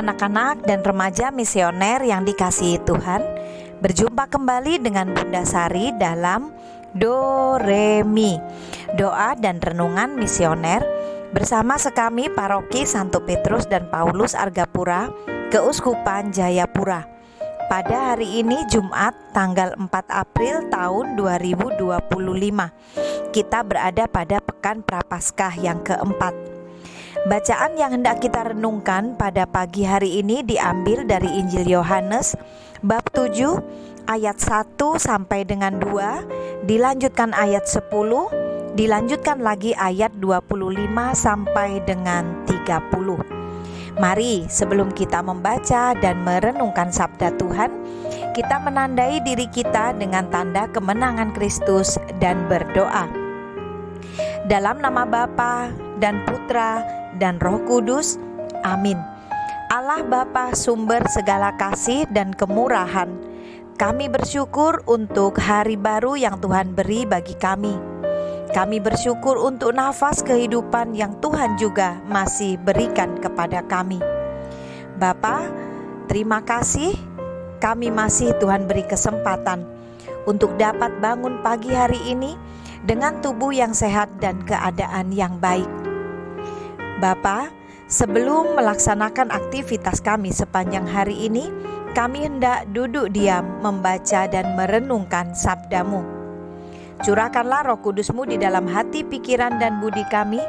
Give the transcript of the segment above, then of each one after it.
Anak-anak dan remaja misioner yang dikasihi Tuhan, berjumpa kembali dengan Bunda Sari dalam Do Re Mi, doa dan renungan misioner bersama sekami Paroki Santo Petrus dan Paulus Argapura, Keuskupan Jayapura. Pada hari ini Jumat tanggal 4 April tahun 2025, kita berada pada Pekan Prapaskah yang keempat. Bacaan yang hendak kita renungkan pada pagi hari ini diambil dari Injil Yohanes bab 7 ayat 1 sampai dengan 2, dilanjutkan ayat 10, dilanjutkan lagi ayat 25 sampai dengan 30. Mari sebelum kita membaca dan merenungkan sabda Tuhan, kita menandai diri kita dengan tanda kemenangan Kristus dan berdoa. Dalam nama Bapa dan Putra dan Roh Kudus, amin. Allah Bapa sumber segala kasih dan kemurahan, kami bersyukur untuk hari baru yang Tuhan beri bagi kami. Kami bersyukur untuk nafas kehidupan yang Tuhan juga masih berikan kepada kami. Bapa, terima kasih kami masih Tuhan beri kesempatan untuk dapat bangun pagi hari ini dengan tubuh yang sehat dan keadaan yang baik. Bapa, sebelum melaksanakan aktivitas kami sepanjang hari ini, kami hendak duduk diam membaca dan merenungkan sabda-Mu. Curahkanlah Roh Kudus-Mu di dalam hati, pikiran, dan budi kami,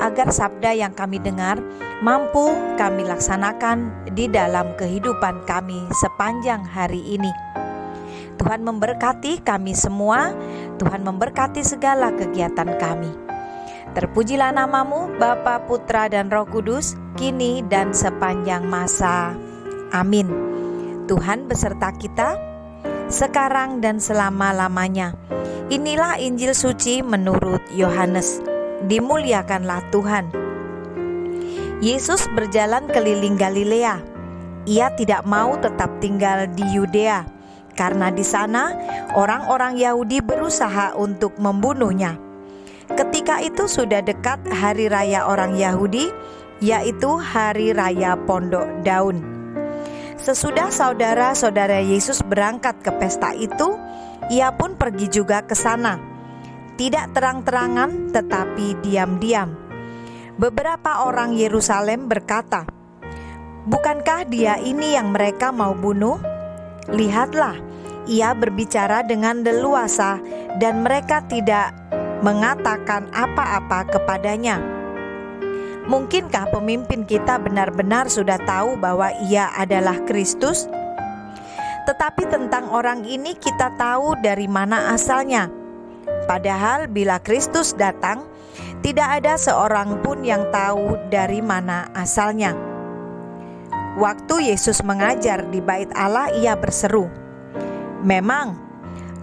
agar sabda yang kami dengar mampu kami laksanakan di dalam kehidupan kami sepanjang hari ini. Tuhan memberkati kami semua, Tuhan memberkati segala kegiatan kami. Terpujilah nama-Mu, Bapa, Putra, dan Roh Kudus, kini dan sepanjang masa. Amin. Tuhan beserta kita, sekarang dan selama-lamanya. Inilah Injil suci menurut Yohanes. Dimuliakanlah Tuhan. Yesus berjalan keliling Galilea. Ia tidak mau tetap tinggal di Yudea, karena di sana orang-orang Yahudi berusaha untuk membunuhnya. Ketika itu sudah dekat hari raya orang Yahudi, yaitu hari raya Pondok Daun. Sesudah saudara-saudara Yesus berangkat ke pesta itu, ia pun pergi juga ke sana. Tidak terang-terangan tetapi diam-diam. Beberapa orang Yerusalem berkata, "Bukankah dia ini yang mereka mau bunuh? Lihatlah, ia berbicara dengan leluasa dan mereka tidak mengatakan apa-apa kepadanya." Mungkinkah pemimpin kita benar-benar sudah tahu bahwa ia adalah Kristus? Tetapi tentang orang ini kita tahu dari mana asalnya. Padahal bila Kristus datang, tidak ada seorang pun yang tahu dari mana asalnya. Waktu Yesus mengajar di Bait Allah, ia berseru, "Memang,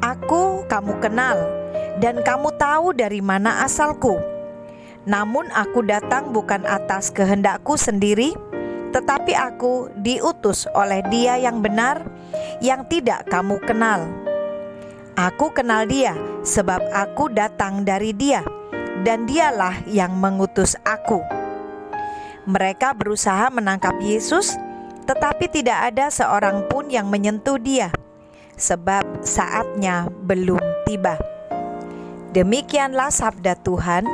aku kamu kenal, dan kamu tahu dari mana asalku. Namun aku datang bukan atas kehendakku sendiri, tetapi aku diutus oleh Dia yang benar, yang tidak kamu kenal. Aku kenal Dia, sebab aku datang dari Dia, dan Dialah yang mengutus aku." Mereka berusaha menangkap Yesus, tetapi tidak ada seorang pun yang menyentuh Dia, sebab saatnya belum tiba. Demikianlah sabda Tuhan.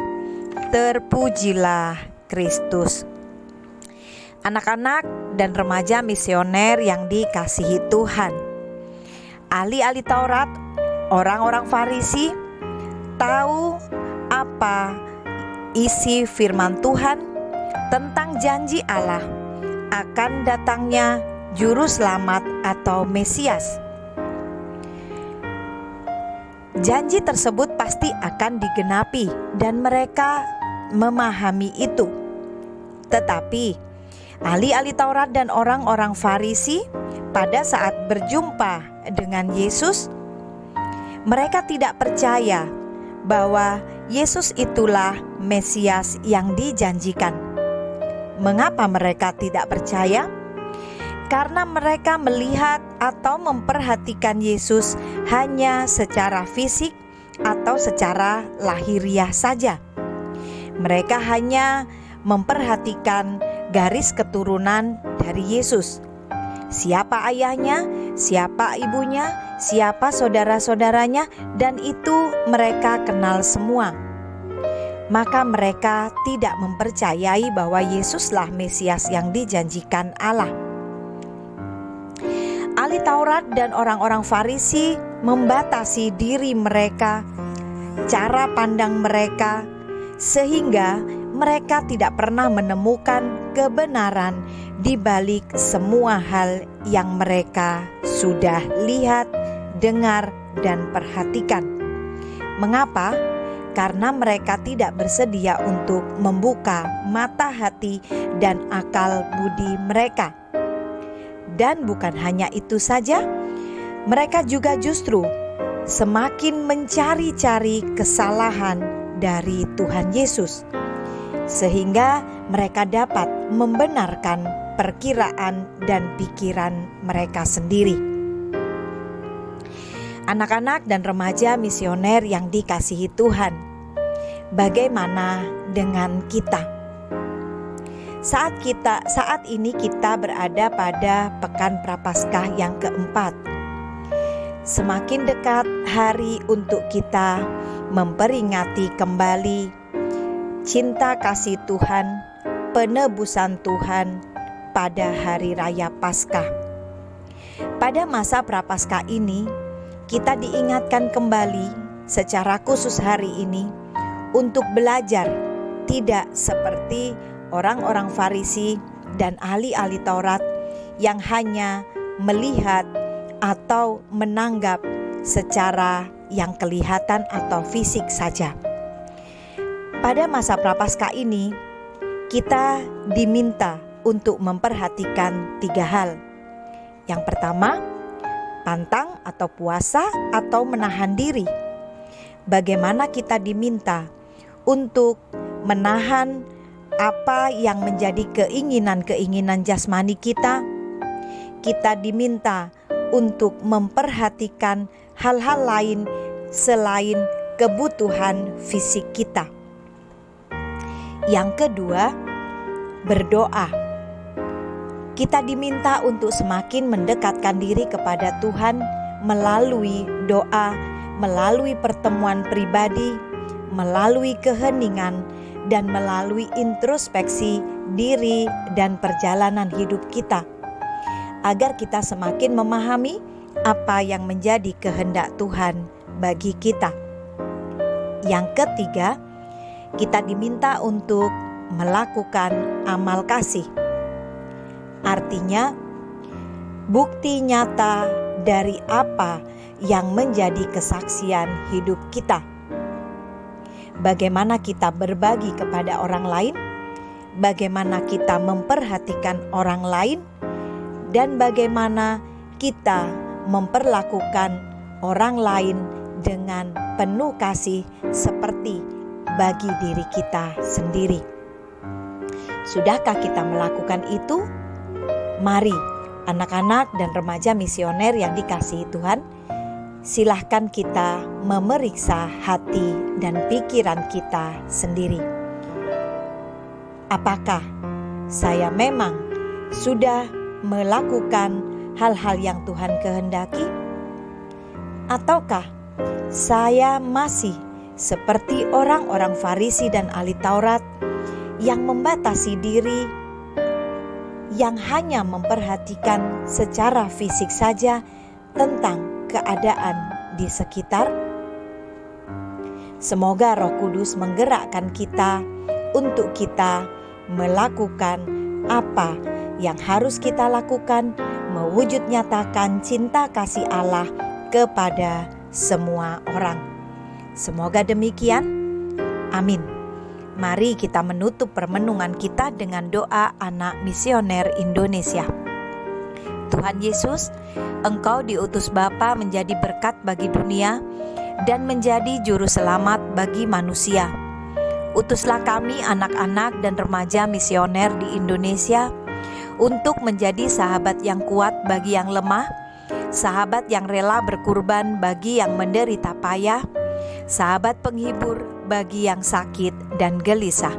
Terpujilah Kristus. Anak-anak dan remaja misioner yang dikasihi Tuhan, ahli-ahli Taurat, orang-orang Farisi, tahu apa isi firman Tuhan tentang janji Allah akan datangnya Juru Selamat atau Mesias. Janji tersebut pasti akan digenapi dan mereka memahami itu. Tetapi ahli-ahli Taurat dan orang-orang Farisi pada saat berjumpa dengan Yesus, mereka tidak percaya bahwa Yesus itulah Mesias yang dijanjikan. Mengapa mereka tidak percaya? Karena mereka melihat atau memperhatikan Yesus hanya secara fisik atau secara lahiriah saja. Mereka hanya memperhatikan garis keturunan dari Yesus. Siapa ayahnya, siapa ibunya, siapa saudara-saudaranya, dan itu mereka kenal semua. Maka mereka tidak mempercayai bahwa Yesuslah Mesias yang dijanjikan Allah. Ahli Taurat dan orang-orang Farisi membatasi diri mereka, cara pandang mereka, sehingga mereka tidak pernah menemukan kebenaran di balik semua hal yang mereka sudah lihat, dengar, dan perhatikan. Mengapa? Karena mereka tidak bersedia untuk membuka mata hati dan akal budi mereka. Dan bukan hanya itu saja, mereka juga justru semakin mencari-cari kesalahan dari Tuhan Yesus, sehingga mereka dapat membenarkan perkiraan dan pikiran mereka sendiri. Anak-anak dan remaja misioner yang dikasihi Tuhan, bagaimana dengan kita? Saat ini kita berada pada Pekan Prapaskah yang keempat. Semakin dekat hari untuk kita memperingati kembali cinta kasih Tuhan, penebusan Tuhan pada hari raya Paskah. Pada masa Prapaskah ini, kita diingatkan kembali secara khusus hari ini untuk belajar tidak seperti orang-orang Farisi dan ahli-ahli Taurat yang hanya melihat atau menanggap secara yang kelihatan atau fisik saja. Pada masa Prapaskah ini, kita diminta untuk memperhatikan 3 hal. Yang pertama, pantang atau puasa atau menahan diri. Bagaimana kita diminta untuk menahan apa yang menjadi keinginan-keinginan jasmani kita. Kita diminta untuk memperhatikan hal-hal lain selain kebutuhan fisik kita. Yang kedua, berdoa. Kita diminta untuk semakin mendekatkan diri kepada Tuhan melalui doa, melalui pertemuan pribadi, melalui keheningan, dan melalui introspeksi diri dan perjalanan hidup kita, agar kita semakin memahami apa yang menjadi kehendak Tuhan bagi kita. Yang ketiga, kita diminta untuk melakukan amal kasih. Artinya, bukti nyata dari apa yang menjadi kesaksian hidup kita. Bagaimana kita berbagi kepada orang lain, bagaimana kita memperhatikan orang lain, dan bagaimana kita memperlakukan orang lain dengan penuh kasih seperti bagi diri kita sendiri. Sudahkah kita melakukan itu? Mari, anak-anak dan remaja misioner yang dikasihi Tuhan, silahkan kita memeriksa hati dan pikiran kita sendiri. Apakah saya memang sudah melakukan hal-hal yang Tuhan kehendaki? Ataukah saya masih seperti orang-orang Farisi dan ahli Taurat yang membatasi diri, yang hanya memperhatikan secara fisik saja tentang keadaan di sekitar? Semoga Roh Kudus menggerakkan kita untuk kita melakukan apa yang harus kita lakukan, mewujud nyatakan cinta kasih Allah kepada semua orang. Semoga demikian. Amin. Mari kita menutup permenungan kita dengan doa anak misioner Indonesia. Tuhan Yesus, Engkau diutus Bapa menjadi berkat bagi dunia dan menjadi juru selamat bagi manusia. Utuslah kami anak-anak dan remaja misioner di Indonesia untuk menjadi sahabat yang kuat bagi yang lemah, sahabat yang rela berkurban bagi yang menderita payah, sahabat penghibur bagi yang sakit dan gelisah.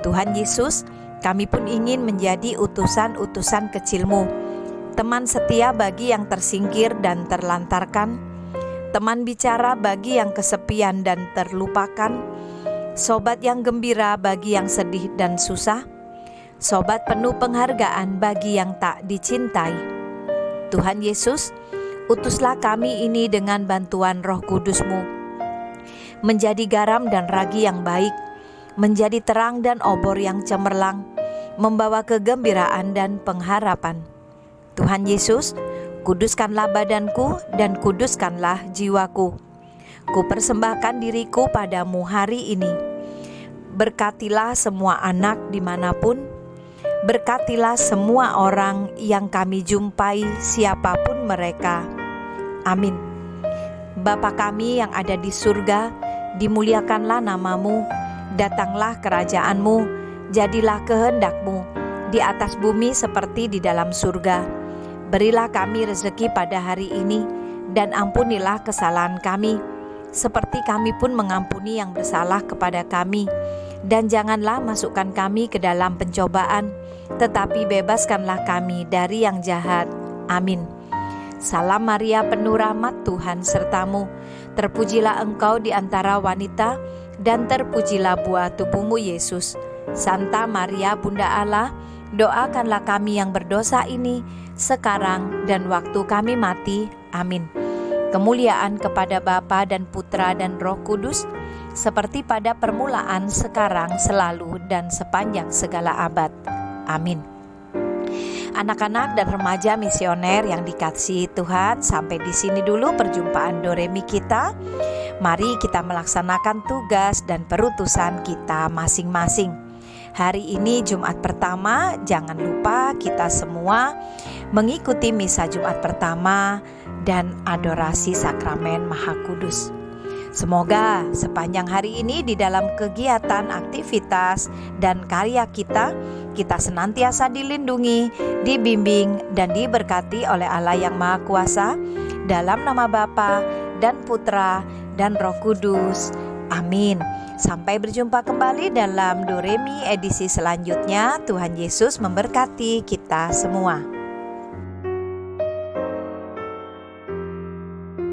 Tuhan Yesus, Kami pun ingin menjadi utusan-utusan kecil-Mu, teman setia bagi yang tersingkir dan terlantarkan, teman bicara bagi yang kesepian dan terlupakan, sobat yang gembira bagi yang sedih dan susah, sobat penuh penghargaan bagi yang tak dicintai. Tuhan Yesus, utuslah kami ini dengan bantuan Roh Kudus-Mu, menjadi garam dan ragi yang baik, menjadi terang dan obor yang cemerlang, membawa kegembiraan dan pengharapan. Tuhan Yesus, kuduskanlah badanku dan kuduskanlah jiwaku. Kupersembahkan diriku padamu hari ini. Berkatilah semua anak dimanapun, berkatilah semua orang yang kami jumpai siapapun mereka. Amin. Bapa kami yang ada di surga, dimuliakanlah namamu, datanglah kerajaan-Mu, jadilah kehendak-Mu di atas bumi seperti di dalam surga. Berilah kami rezeki pada hari ini, dan ampunilah kesalahan kami, seperti kami pun mengampuni yang bersalah kepada kami. Dan janganlah masukkan kami ke dalam pencobaan, tetapi bebaskanlah kami dari yang jahat. Amin. Salam Maria, penuh rahmat, Tuhan sertamu. Terpujilah engkau di antara wanita, dan terpujilah buah tubuhmu Yesus. Santa Maria, Bunda Allah, doakanlah kami yang berdosa ini, sekarang dan waktu kami mati. Amin. Kemuliaan kepada Bapa dan Putra dan Roh Kudus, seperti pada permulaan, sekarang, selalu, dan sepanjang segala abad. Amin. Anak-anak dan remaja misioner yang dikasihi Tuhan, sampai di sini dulu perjumpaan Doremi kita. Mari kita melaksanakan tugas dan perutusan kita masing-masing. Hari ini Jumat pertama, jangan lupa kita semua mengikuti misa Jumat pertama dan adorasi sakramen Maha Kudus. Semoga sepanjang hari ini di dalam kegiatan, aktivitas, dan karya kita senantiasa dilindungi, dibimbing, dan diberkati oleh Allah yang Maha Kuasa, dalam nama Bapa dan Putra dan Roh Kudus. Amin. Sampai berjumpa kembali dalam Doremi edisi selanjutnya. Tuhan Yesus memberkati kita semua.